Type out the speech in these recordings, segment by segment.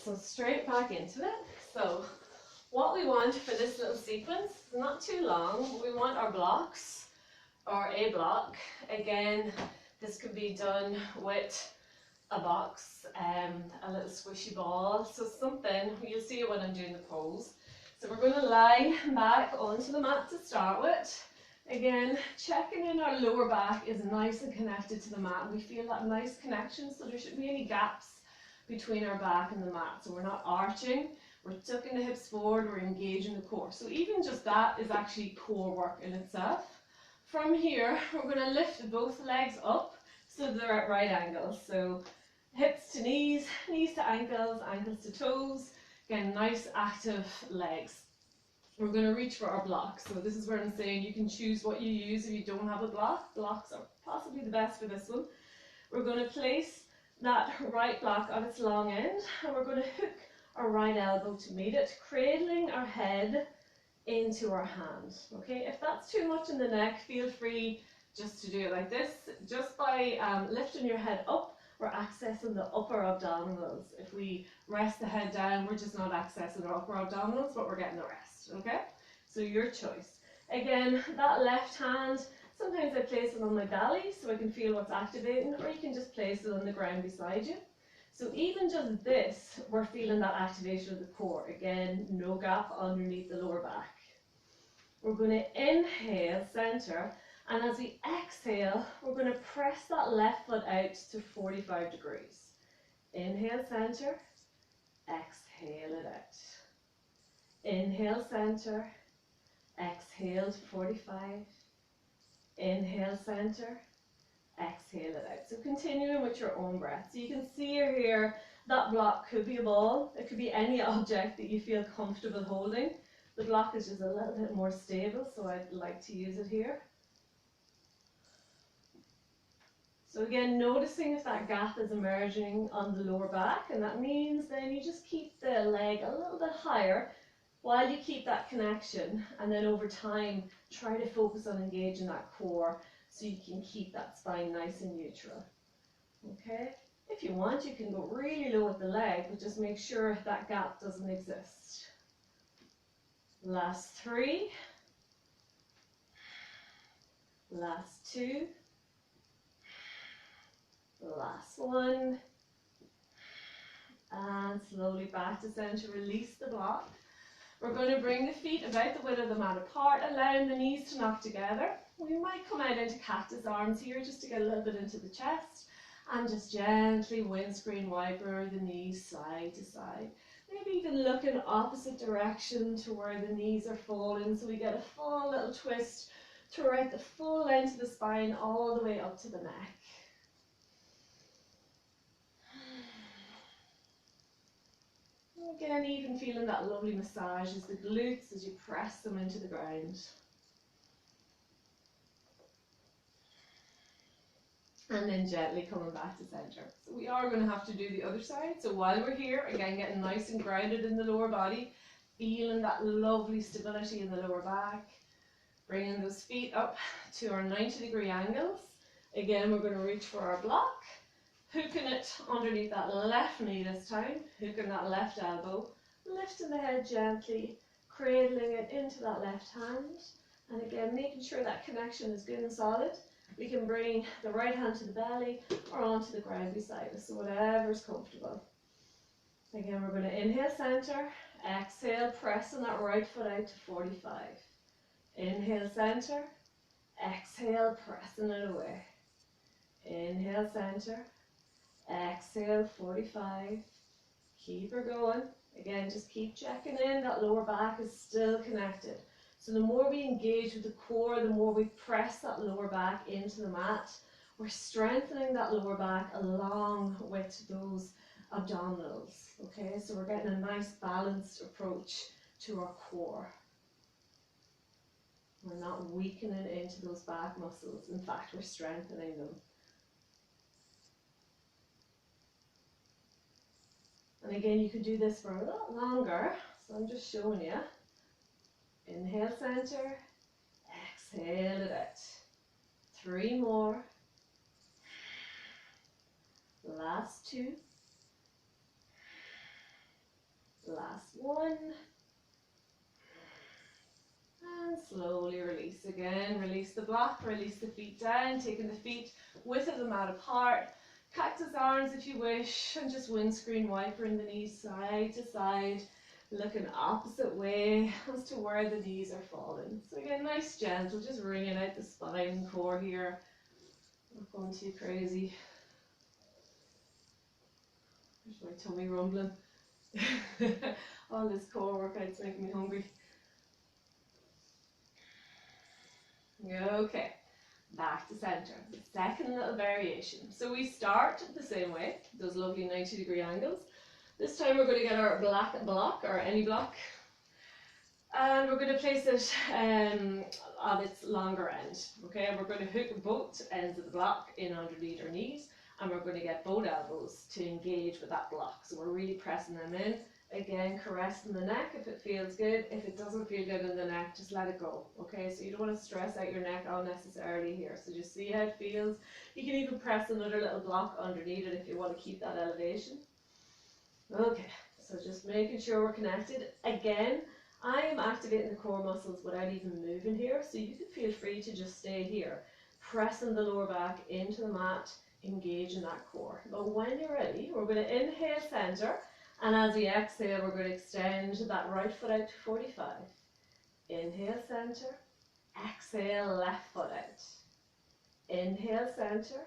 so straight back into it. So what we want for this little sequence is not too long. We want our blocks, or a block. Again, this could be done with a box, a little squishy ball, so something, you'll see it when I'm doing the pose. So we're going to lie back onto the mat to start with. Again, checking in our lower back is nice and connected to the mat. We feel that nice connection, so there shouldn't be any gaps between our back and the mat. So we're not arching, we're tucking the hips forward, we're engaging the core. So even just that is actually core work in itself. From here, we're going to lift both legs up so they're at right angles. So hips to knees, knees to ankles, ankles to toes. Again, nice active legs. We're going to reach for our block. So this is where I'm saying you can choose what you use if you don't have a block. Blocks are possibly the best for this one. We're going to place that right block on its long end, and we're going to hook our right elbow to meet it, cradling our head into our hand. Okay, if that's too much in the neck, feel free just to do it like this. Just by lifting your head up, we're accessing the upper abdominals. If we rest the head down, we're just not accessing our upper abdominals, but we're getting the rest. Okay, so your choice. Again, that left hand, sometimes I place it on my belly so I can feel what's activating, or you can just place it on the ground beside you. So even just this, we're feeling that activation of the core. Again, no gap underneath the lower back. We're going to inhale, center, and as we exhale, we're going to press that left foot out to 45 degrees. Inhale, center, exhale it out. Inhale, center, exhale to 45. Inhale, center, exhale it out. So continuing with your own breath. So you can see here, that block could be a ball, it could be any object that you feel comfortable holding. The block is just a little bit more stable, so I'd like to use it here. So again, noticing if that gap is emerging on the lower back, and that means then you just keep the leg a little bit higher while you keep that connection, and then over time, try to focus on engaging that core so you can keep that spine nice and neutral. Okay? If you want, you can go really low with the leg, but just make sure that gap doesn't exist. Last 3. Last 2. Last 1. And slowly back to center, release the block. We're going to bring the feet about the width of the mat apart, allowing the knees to knock together. We might come out into cactus arms here just to get a little bit into the chest, and just gently windscreen wiper the knees side to side. Maybe even look in opposite direction to where the knees are falling, so we get a full little twist throughout the full length of the spine all the way up to the neck. Again, even feeling that lovely massage as the glutes as you press them into the ground. And then gently coming back to center. So we are going to have to do the other side. So while we're here, again, getting nice and grounded in the lower body, feeling that lovely stability in the lower back, bringing those feet up to our 90-degree angles. Again, we're going to reach for our block, hooking it underneath that left knee this time, hooking that left elbow, lifting the head gently, cradling it into that left hand, and again, making sure that connection is good and solid. We can bring the right hand to the belly or onto the ground beside us, so whatever's comfortable. Again, we're going to inhale, center, exhale, pressing that right foot out to 45. Inhale, center, exhale, pressing it away. Inhale, center, exhale, 45. Keep her going. Again, just keep checking in. That lower back is still connected. So the more we engage with the core, the more we press that lower back into the mat. We're strengthening that lower back along with those abdominals. Okay, so we're getting a nice balanced approach to our core. We're not weakening into those back muscles. In fact, we're strengthening them. And again, you could do this for a lot longer, so I'm just showing you. Inhale, center, exhale it out. 3 more. Last 2. Last one. And slowly release again. Release the block, release the feet down, taking the feet width of the mat apart. Cactus arms if you wish, and just windscreen wipering the knees side to side, looking opposite way as to where the knees are falling. So again, nice gentle, just wringing out the spine and core here. Not going too crazy. There's my tummy rumbling. All this core workout's making me hungry. Okay, back to center. The second little variation. So we start the same way, those lovely 90-degree angles. This time we're going to get our black block, or any block, and we're going to place it on its longer end. Okay, we're going to hook both ends of the block in underneath our knees, and we're going to get both elbows to engage with that block. So we're really pressing them in. Again, caressing the neck if it feels good. If it doesn't feel good in the neck, just let it go. Okay, so you don't want to stress out your neck unnecessarily here. So just see how it feels. You can even press another little block underneath it if you want to keep that elevation. Okay, so just making sure we're connected. Again, I am activating the core muscles without even moving here, so you can feel free to just stay here, pressing the lower back into the mat, engaging that core. But when you're ready, we're going to inhale center. And as we exhale, we're going to extend that right foot out to 45. Inhale, center. Exhale, left foot out. Inhale, center.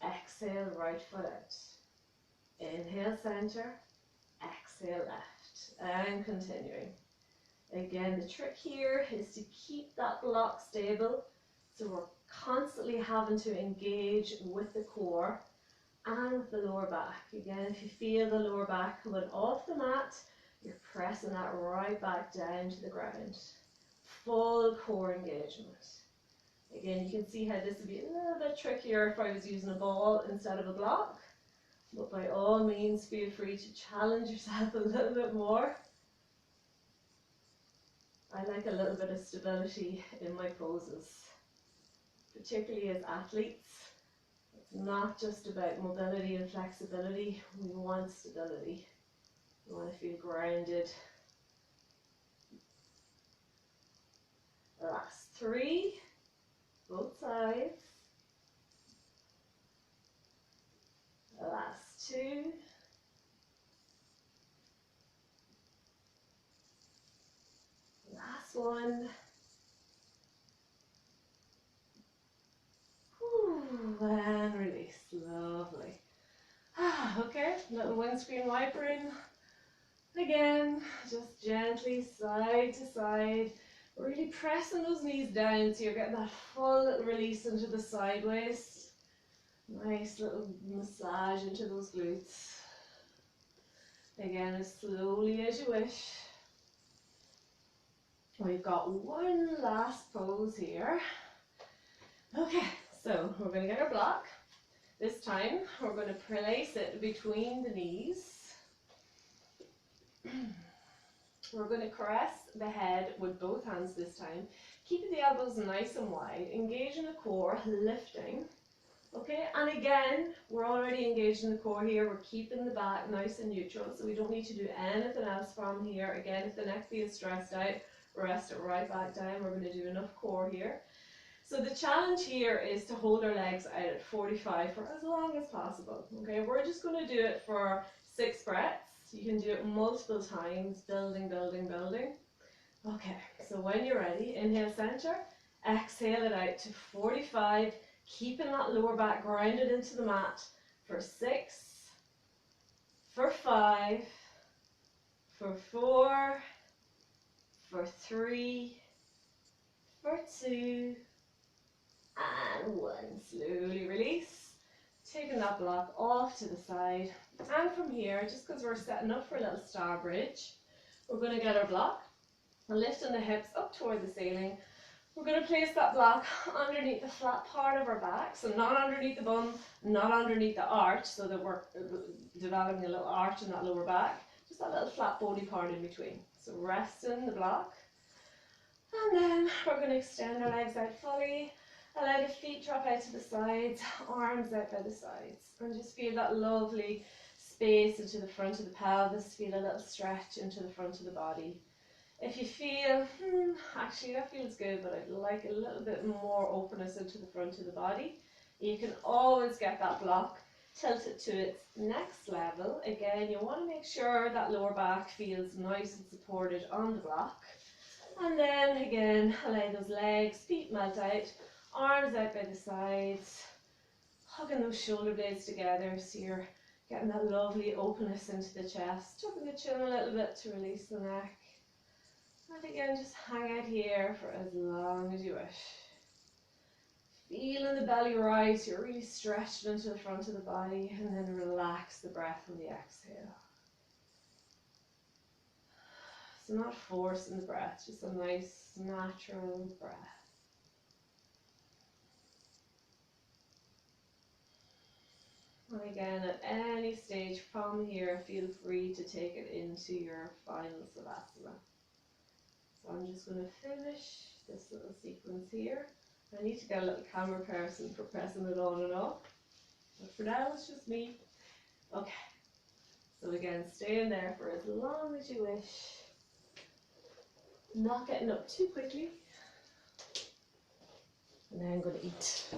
Exhale, right foot out. Inhale, center. Exhale, left. And continuing. Again, the trick here is to keep that block stable. So we're constantly having to engage with the core and with the lower back. Again, if you feel the lower back coming off the mat, you're pressing that right back down to the ground. Full core engagement. Again, you can see how this would be a little bit trickier if I was using a ball instead of a block. But by all means, feel free to challenge yourself a little bit more. I like a little bit of stability in my poses, particularly as athletes. Not just about mobility and flexibility, we want stability. We want to feel grounded. Last 3, both sides. Last 2. Last 1. And release. Lovely. Okay, little windscreen wiper in. Again, just gently side to side. Really pressing those knees down so you're getting that full little release into the side waist. Nice little massage into those glutes. Again, as slowly as you wish. We've got one last pose here. Okay, so we're going to get our block. This time we're going to place it between the knees. We're going to caress the head with both hands this time. Keeping the elbows nice and wide, engaging the core, lifting. Okay, and again, we're already engaged in the core here. We're keeping the back nice and neutral, so we don't need to do anything else from here. Again, if the neck feels stressed out, rest it right back down. We're going to do enough core here. So the challenge here is to hold our legs out at 45 for as long as possible. Okay, we're just going to do it for 6 breaths. You can do it multiple times, building, building, building. Okay, so when you're ready, inhale center, exhale it out to 45, keeping that lower back grounded into the mat for 6, for 5, for 4, for 3, for 2, and 1. Slowly release. Taking that block off to the side. And from here, just because we're setting up for a little star bridge, we're going to get our block and lifting the hips up toward the ceiling. We're going to place that block underneath the flat part of our back. So not underneath the bum, not underneath the arch, so that we're developing a little arch in that lower back. Just that little flat bony part in between. So resting the block. And then we're going to extend our legs out fully. Allow the feet drop out to the sides, arms out by the sides. And just feel that lovely space into the front of the pelvis, feel a little stretch into the front of the body. If you feel, actually that feels good, but I'd like a little bit more openness into the front of the body, you can always get that block, tilt it to its next level. Again, you want to make sure that lower back feels nice and supported on the block. And then again, allow those legs, feet melt out, arms out by the sides, hugging those shoulder blades together so you're getting that lovely openness into the chest. Tucking the chin a little bit to release the neck. And again, just hang out here for as long as you wish. Feeling the belly rise, you're really stretched into the front of the body, and then relax the breath on the exhale. So not forcing the breath, just a nice natural breath. And again, at any stage from here, feel free to take it into your final Savasana. So I'm just going to finish this little sequence here. I need to get a little camera person for pressing it on and off. But for now, it's just me. Okay. So again, stay in there for as long as you wish. Not getting up too quickly. And then I'm going to eat.